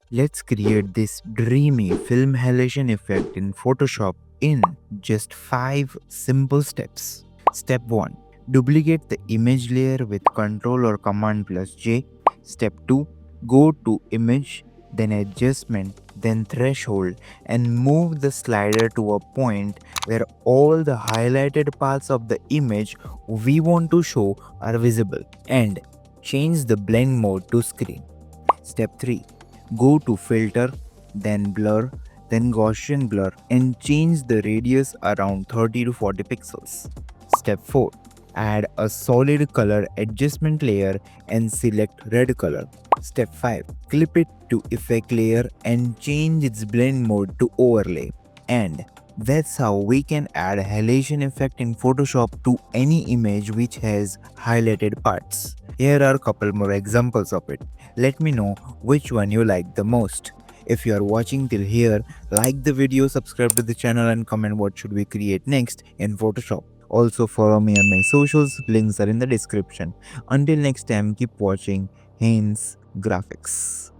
Let's create this dreamy film halation effect in Photoshop in just 5 simple steps. Step 1. Duplicate the image layer with Ctrl or Command plus J. Step 2. Go to Image, then Adjustment, then Threshold, and move the slider to a point where all the highlighted parts of the image we want to show are visible. And change the blend mode to screen. Step 3. Go to Filter, then Blur, then Gaussian Blur, and change the radius around 30 to 40 pixels. Step 4. Add a solid color adjustment layer and select red color. Step 5. Clip it to effect layer and change its blend mode to overlay. And that's how we can add halation effect in Photoshop to any image which has highlighted parts. Here are a couple more examples of it. Let me know which one you like the most. If you are watching till here, like the video, subscribe to the channel and comment what should we create next in Photoshop. Also follow me on my socials, links are in the description. Until next time, keep watching Haynes Graphics.